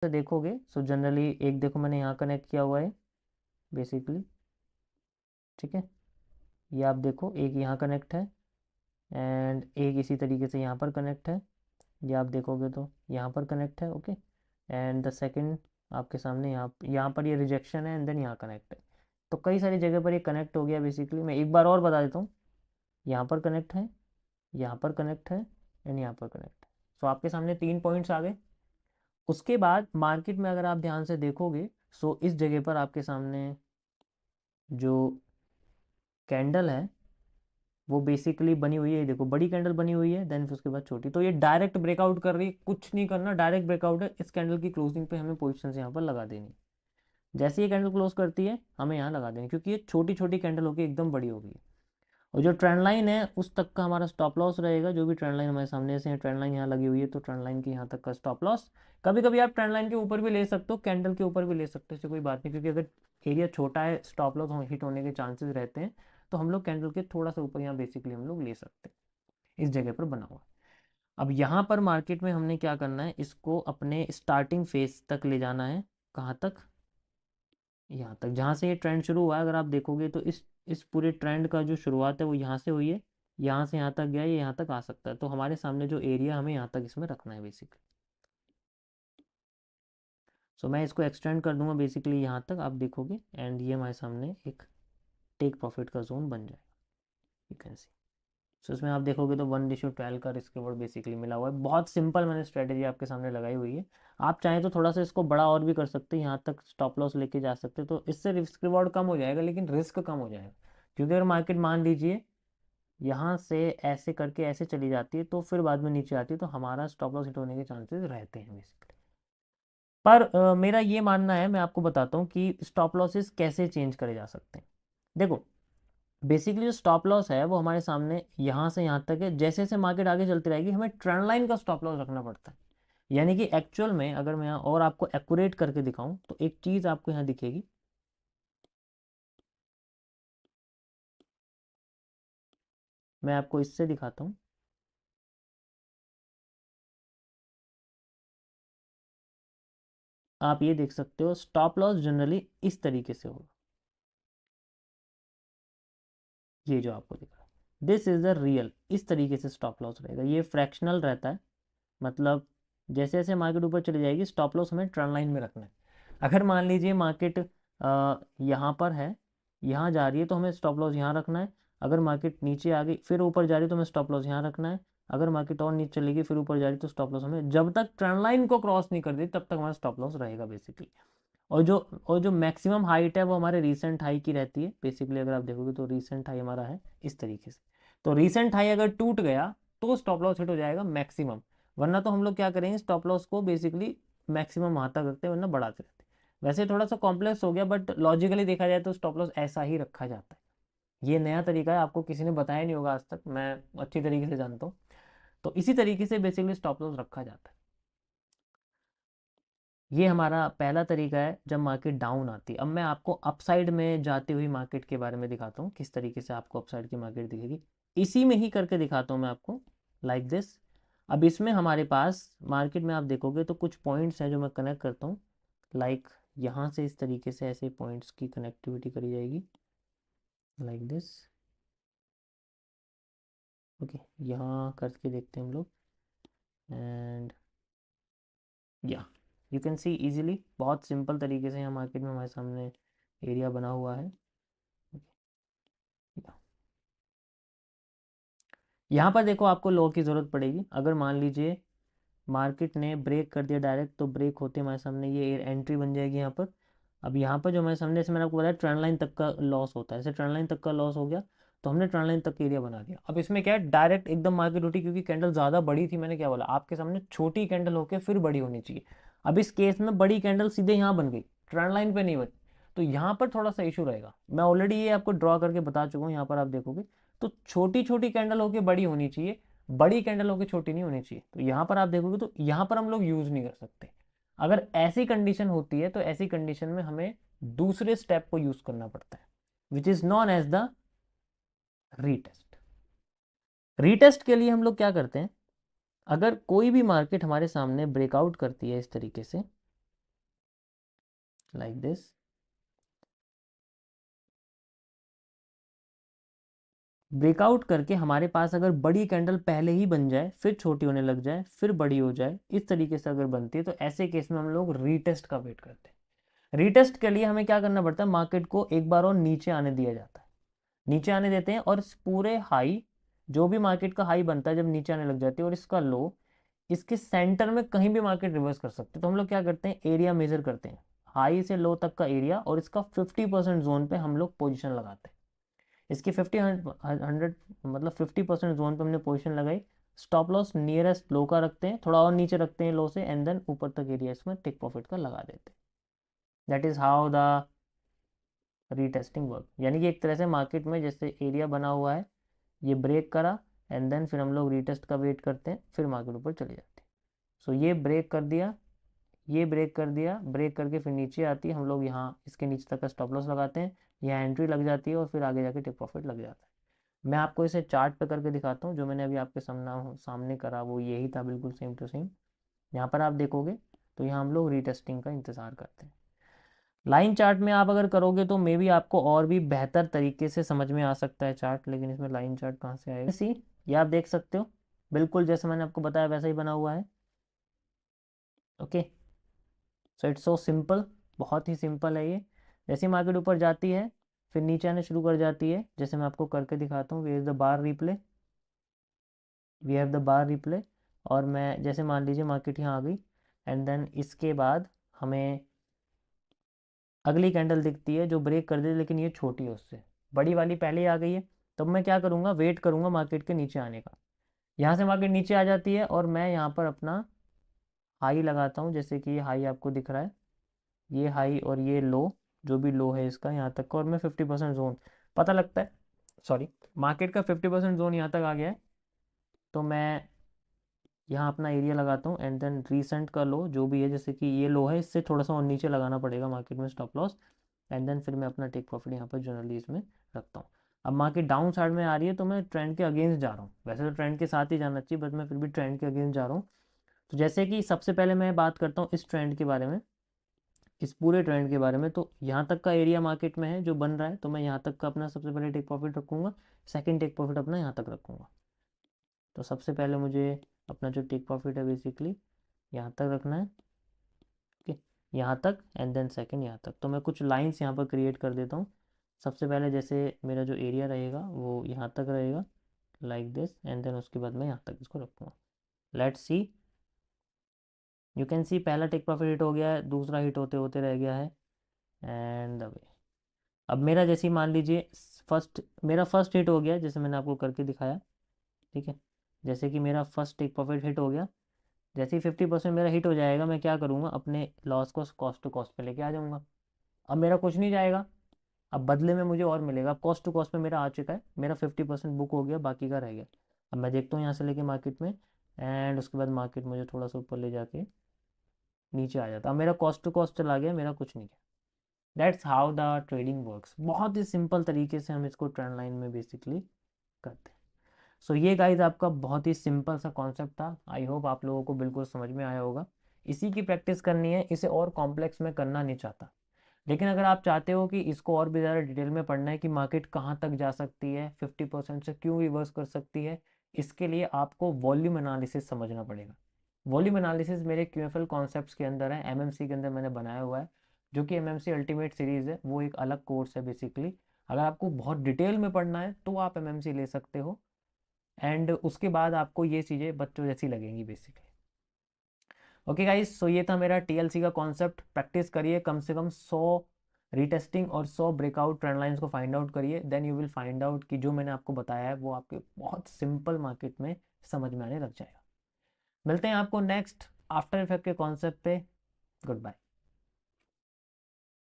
से देखोगे so generally एक देखो मैंने यहाँ कनेक्ट किया हुआ है बेसिकली, ठीक है। ये आप देखो एक यहाँ कनेक्ट है एंड एक इसी तरीके से यहाँ पर कनेक्ट है। ये आप देखोगे तो यहाँ पर कनेक्ट है, ओके। एंड द सेकंड आपके सामने यहाँ पर ये रिजेक्शन है एंड देन यहाँ कनेक्ट है। तो कई सारी जगह पर ये कनेक्ट हो गया बेसिकली। मैं एक बार और बता देता हूँ, यहाँ पर कनेक्ट है, यहाँ पर कनेक्ट है एंड यहाँ पर कनेक्ट है। सो आपके सामने 3 पॉइंट्स आ गए। उसके बाद मार्केट में अगर आप ध्यान से देखोगे सो इस जगह पर आपके सामने जो कैंडल है वो बेसिकली बनी हुई है, देखो बड़ी कैंडल बनी हुई है, देन फिर उसके बाद छोटी। तो ये डायरेक्ट ब्रेकआउट कर रही है, कुछ नहीं करना, डायरेक्ट ब्रेकआउट है। इस कैंडल की क्लोजिंग पे हमें पोजिशन यहाँ पर लगा देनी। जैसे ये कैंडल क्लोज करती है हमें यहाँ लगा देनी, क्योंकि ये छोटी छोटी कैंडल होगी एकदम बड़ी होगी। और जो ट्रेंड लाइन है उस तक का हमारा स्टॉप लॉस रहेगा। जो भी ट्रेंड लाइन हमारे सामने से ट्रेंड लाइन यहाँ लगी हुई है तो ट्रेंड लाइन की यहाँ तक का स्टॉप लॉस। कभी कभी आप ट्रेंड लाइन के ऊपर भी ले सकते हो, कैंडल के ऊपर भी ले सकते हो, इससे कोई बात नहीं, क्योंकि अगर एरिया छोटा है स्टॉप लॉस हिट होने के चांसेस रहते हैं। तो हम लोग कैंडल के थोड़ा सा ऊपर यहाँ बेसिकली हम लोग ले सकते हैं, इस जगह पर बना हुआ है। अब यहाँ पर मार्केट में हमने क्या करना है, इसको अपने स्टार्टिंग फेज तक ले जाना है। कहाँ तक? यहाँ तक, जहाँ से ये ट्रेंड शुरू हुआ है। अगर आप देखोगे तो इस पूरे ट्रेंड का जो शुरुआत है वो यहाँ से हुई है, यहाँ से यहाँ तक गया, ये यहाँ तक आ सकता है। तो हमारे सामने जो एरिया हमें यहाँ तक इसमें रखना है बेसिकली। सो मैं इसको एक्सटेंड कर दूंगा बेसिकली यहाँ तक, आप देखोगे एंड ये हमारे सामने एक टेक प्रॉफिट का जोन बन जाएगा, यू कैन सी। सो इसमें आप देखोगे तो 1:12 का रिस्क रिवॉर्ड बेसिकली मिला हुआ है। बहुत सिंपल मैंने स्ट्रेटेजी आपके सामने लगाई हुई है। आप चाहें तो थोड़ा सा इसको बड़ा और भी कर सकते हैं, यहाँ तक स्टॉप लॉस लेके जा सकते हैं, तो इससे रिस्क रिवॉर्ड कम हो जाएगा लेकिन रिस्क कम हो जाएगा। क्योंकि अगर मार्केट मान लीजिए यहाँ से ऐसे करके ऐसे चली जाती है तो फिर बाद में नीचे आती है, तो हमारा स्टॉप लॉस हिट होने के चांसेस रहते हैं बेसिकली। पर मेरा ये मानना है, मैं आपको बताता हूँ कि स्टॉप लॉसेस कैसे चेंज करे जा सकते हैं। देखो बेसिकली जो स्टॉप लॉस है वो हमारे सामने यहाँ से यहाँ तक है। जैसे जैसे मार्केट आगे चलती रहेगी हमें ट्रेंड लाइन का स्टॉप लॉस रखना पड़ता है। यानी कि एक्चुअल में अगर मैं यहाँ और आपको एक्यूरेट करके दिखाऊं तो एक चीज आपको यहाँ दिखेगी। मैं आपको इससे दिखाता हूँ। आप ये देख सकते हो स्टॉप लॉस जनरली इस तरीके से होगा, ये जो आपको दिख रहा है दिस इज द रियल, इस तरीके से स्टॉप लॉस रहेगा। ये फ्रैक्शनल रहता है, मतलब जैसे जैसे मार्केट ऊपर चली जाएगी स्टॉप लॉस हमें ट्रेंड लाइन में रखना है। अगर मान लीजिए मार्केट यहाँ पर है, यहाँ जा रही है तो हमें स्टॉप लॉस यहाँ रखना है। अगर मार्केट नीचे आ गई फिर ऊपर जा रही है तो हमें स्टॉप लॉस यहाँ रखना है। अगर मार्केट और नीचे चलेगी फिर ऊपर जा रही है तो स्टॉप लॉस हमें, जब तक ट्रेंड लाइन को क्रॉस नहीं कर दी तब तक हमारा स्टॉप लॉस रहेगा बेसिकली। और जो मैक्सिमम हाइट है वो हमारे रीसेंट हाई की रहती है बेसिकली। अगर आप देखोगे तो रीसेंट हाई हमारा है इस तरीके से। तो रीसेंट हाई अगर टूट गया तो स्टॉप लॉस हिट हो जाएगा मैक्सिमम। वरना तो हम लोग क्या करेंगे, स्टॉप लॉस को बेसिकली मैक्सिमम वहां तक रखते हैं, वरना बढ़ाते रहते हैं। वैसे थोड़ा सा कॉम्प्लेक्स हो गया बट लॉजिकली देखा जाए तो स्टॉप लॉस ऐसा ही रखा जाता है। ये नया तरीका है, आपको किसी ने बताया नहीं होगा आज तक, मैं अच्छी तरीके से जानता हूँ। तो इसी तरीके से बेसिकली स्टॉप लॉस रखा जाता है। ये हमारा पहला तरीका है जब मार्केट डाउन आती है। अब मैं आपको अपसाइड में जाती हुई मार्केट के बारे में दिखाता हूँ, किस तरीके से आपको अपसाइड की मार्केट दिखेगी। इसी में ही करके दिखाता हूँ मैं आपको, लाइक दिस। अब इसमें हमारे पास मार्केट में आप देखोगे तो कुछ पॉइंट्स हैं जो मैं कनेक्ट करता हूँ, लाइक यहाँ से इस तरीके से ऐसे पॉइंट्स की कनेक्टिविटी करी जाएगी, लाइक दिस, ओके। यहाँ करके देखते हैं हम लोग एंड या यू कैन सी इजीली, बहुत सिंपल तरीके से यहाँ मार्केट में हमारे सामने एरिया बना हुआ है। यहाँ पर देखो आपको लो की ज़रूरत पड़ेगी। अगर मान लीजिए मार्केट ने ब्रेक कर दिया डायरेक्ट, तो ब्रेक होते हमारे सामने ये एंट्री बन जाएगी यहाँ पर। अब यहाँ पर जो हमारे सामने, जैसे मैंने आपको बताया ट्रेंड लाइन तक का लॉस होता है, जैसे ट्रेंड लाइन तक का लॉस हो गया तो हमने ट्रेंड लाइन तक का एरिया बना दिया। अब इसमें क्या है, डायरेक्ट एकदम मार्केट उठी, क्योंकि कैंडल ज़्यादा बड़ी थी। मैंने क्या बोला आपके सामने, छोटी कैंडल होकर फिर बड़ी होनी चाहिए। अब इस केस में बड़ी कैंडल सीधे यहाँ बन गई, ट्रेंड लाइन पे नहीं बनी, तो यहाँ पर थोड़ा सा इशू रहेगा। मैं ऑलरेडी ये आपको ड्रॉ करके बता चुका हूँ, यहाँ पर आप देखोगे तो छोटी छोटी कैंडल होकर बड़ी होनी चाहिए, बड़ी कैंडल होकर छोटी नहीं होनी चाहिए। तो यहाँ पर आप देखोगे तो यहाँ पर हम लोग यूज नहीं कर सकते। अगर ऐसी कंडीशन होती है तो ऐसी कंडीशन में हमें दूसरे स्टेप को यूज करना पड़ता है, which is known as the retest. Retest के लिए हम लोग क्या करते हैं, अगर कोई भी मार्केट हमारे सामने ब्रेकआउट करती है इस तरीके से, लाइक दिस। ब्रेकआउट करके हमारे पास अगर बड़ी कैंडल पहले ही बन जाए, फिर छोटी होने लग जाए, फिर बड़ी हो जाए, इस तरीके से अगर बनती है, तो ऐसे केस में हम लोग रीटेस्ट का वेट करते हैं। रीटेस्ट के लिए हमें क्या करना पड़ता है, मार्केट को एक बार और नीचे आने दिया जाता है, नीचे आने देते हैं, और इस पूरे हाई, जो भी मार्केट का हाई बनता है जब नीचे आने लग जाती है, और इसका लो, इसके सेंटर में कहीं भी मार्केट रिवर्स कर सकते हैं। तो हम लोग क्या करते हैं, एरिया मेजर करते हैं, हाई से लो तक का एरिया, और इसका 50% जोन पे हम लोग पोजिशन लगाते हैं। इसकी 100 मतलब 50% जोन पे हमने पोजीशन लगाई। स्टॉप लॉस नियरेस्ट लो का रखते हैं, थोड़ा और नीचे रखते हैं लो से, एंड देन ऊपर तक एरिया इसमें टेक प्रॉफिट का लगा देते हैं। That is how the retesting work. यानी कि एक तरह से मार्केट में जैसे एरिया बना हुआ है, ये ब्रेक करा, एंड देन फिर हम लोग रीटेस्ट का वेट करते हैं, फिर मार्केट ऊपर चली जाती है। सो ये ब्रेक कर दिया, ये ब्रेक कर दिया, ब्रेक करके फिर नीचे आती है, हम लोग यहाँ इसके नीचे तक का स्टॉप लॉस लगाते हैं, यहाँ एंट्री लग जाती है, और फिर आगे जाके टेक प्रॉफिट लग जाता है। मैं आपको इसे चार्ट पे करके दिखाता हूँ, जो मैंने अभी आपके सामने करा वो यही था, बिल्कुल सेम टू सेम। यहाँ पर आप देखोगे तो यहाँ हम लोग रीटेस्टिंग का इंतज़ार करते हैं। लाइन चार्ट में आप अगर करोगे तो मे बी आपको और भी बेहतर तरीके से समझ में आ सकता है चार्ट, लेकिन इसमें लाइन चार्ट कहाँ से आएगा। सी, ये आप देख सकते हो, बिल्कुल जैसे मैंने आपको बताया वैसा ही बना हुआ है। Okay, so it's so simple, बहुत ही सिंपल है ये। जैसे मार्केट ऊपर जाती है, फिर नीचे आने शुरू कर जाती है, जैसे मैं आपको करके दिखाता हूँ। We is the bar replay, we have the bar replay. और मैं जैसे मान लीजिए मार्केट यहाँ आ गई, एंड देन इसके बाद हमें अगली कैंडल दिखती है जो ब्रेक कर दे, लेकिन ये छोटी है उससे, बड़ी वाली पहले ही आ गई है। तब मैं क्या करूँगा, वेट करूँगा मार्केट के नीचे आने का। यहाँ से मार्केट नीचे आ जाती है, और मैं यहाँ पर अपना हाई लगाता हूँ, जैसे कि ये हाई आपको दिख रहा है, ये हाई और ये लो, जो भी लो है इसका यहाँ तक का, और मैं 50% जोन पता लगता है, सॉरी, मार्केट का 50% जोन यहाँ तक आ गया है। तो मैं यहाँ अपना एरिया लगाता हूँ, एंड देन रीसेंट का लो जो भी है, जैसे कि ये लो है, इससे थोड़ा सा और नीचे लगाना पड़ेगा मार्केट में स्टॉप लॉस, एंड देन फिर मैं अपना टेक प्रॉफिट यहाँ पर जनरली इसमें रखता हूँ। अब मार्केट डाउन साइड में आ रही है, तो मैं ट्रेंड के अगेंस्ट जा रहा हूँ, वैसे तो ट्रेंड के साथ ही जाना चाहिए, बट मैं फिर भी ट्रेंड के अगेंस्ट जा रहा हूँ। तो जैसे कि सबसे पहले मैं बात करता हूँ इस ट्रेंड के बारे में, इस पूरे ट्रेंड के बारे में। तो यहाँ तक का एरिया मार्केट में है जो बन रहा है, तो मैं यहाँ तक का अपना सबसे पहले टेक प्रॉफिट रखूँगा, सेकंड टेक प्रॉफिट अपना यहाँ तक रखूँगा। तो सबसे पहले मुझे अपना जो टेक प्रॉफिट है बेसिकली यहाँ तक रखना है, ओके, यहाँ तक, एंड देन सेकंड यहाँ तक। तो मैं कुछ लाइंस यहाँ पर क्रिएट कर देता हूँ। सबसे पहले जैसे मेरा जो एरिया रहेगा वो यहाँ तक रहेगा, लाइक दिस, एंड देन उसके बाद मैं यहाँ तक इसको रखूँगा। Let's see, you can see पहला टेक प्रॉफिट हिट हो गया है, दूसरा हिट होते होते रह गया है, एंड द वे। अब मेरा जैसे ही मान लीजिए मेरा फर्स्ट हिट हो गया, जैसे मैंने आपको करके दिखाया, ठीक है। जैसे कि मेरा फर्स्ट टेक प्रॉफिट हिट हो गया, जैसे ही 50% मेरा हिट हो जाएगा, मैं क्या करूँगा, अपने लॉस को कॉस्ट टू कॉस्ट पे लेके आ जाऊँगा। अब मेरा कुछ नहीं जाएगा, अब बदले में मुझे और मिलेगा। अब कॉस्ट टू कॉस्ट पे मेरा आ चुका है, मेरा 50% बुक हो गया, बाकी का रह गया। अब मैं देखता हूँ यहाँ से लेके मार्केट में, एंड उसके बाद मार्केट मुझे थोड़ा सा ऊपर ले जाके नीचे आ जाता। अब मेरा कॉस्ट टू कॉस्ट चला गया, मेरा कुछ नहीं गया। That's how the trading works. बहुत ही सिंपल तरीके से हम इसको ट्रेंड लाइन में बेसिकली करते हैं। सो ये गाइज आपका बहुत ही सिंपल सा कॉन्सेप्ट था। आई होप आप लोगों को बिल्कुल समझ में आया होगा। इसी की प्रैक्टिस करनी है, इसे और कॉम्प्लेक्स में करना नहीं चाहता। लेकिन अगर आप चाहते हो कि इसको और भी ज़्यादा डिटेल में पढ़ना है कि मार्केट कहाँ तक जा सकती है, 50% से क्यों रिवर्स कर सकती है, इसके लिए आपको वॉल्यूम एनालिसिस समझना पड़ेगा। वॉल्यूम एनालिसिस मेरे क्यूएफएल कॉन्सेप्ट्स के अंदर है, एमएमसी के अंदर मैंने बनाया हुआ है, जो कि एमएमसी अल्टीमेट सीरीज़ है, वो एक अलग कोर्स है बेसिकली। अगर आपको बहुत डिटेल में पढ़ना है तो आप एमएमसी ले सकते हो, एंड उसके बाद आपको ये चीज़ें बच्चों जैसी लगेंगी बेसिकली। ओके गाइस, सो ये था मेरा टीएलसी का कॉन्सेप्ट। प्रैक्टिस करिए कम से कम 100 रीटेस्टिंग और 100 ब्रेकआउट ट्रेंड लाइंस को फाइंड आउट करिए, then you will find out कि जो मैंने आपको बताया है वो आपके बहुत सिंपल मार्केट में समझ में आने लग जाएगा। मिलते हैं आपको नेक्स्ट आफ्टर इफेक्ट के कॉन्सेप्ट पे। Good bye.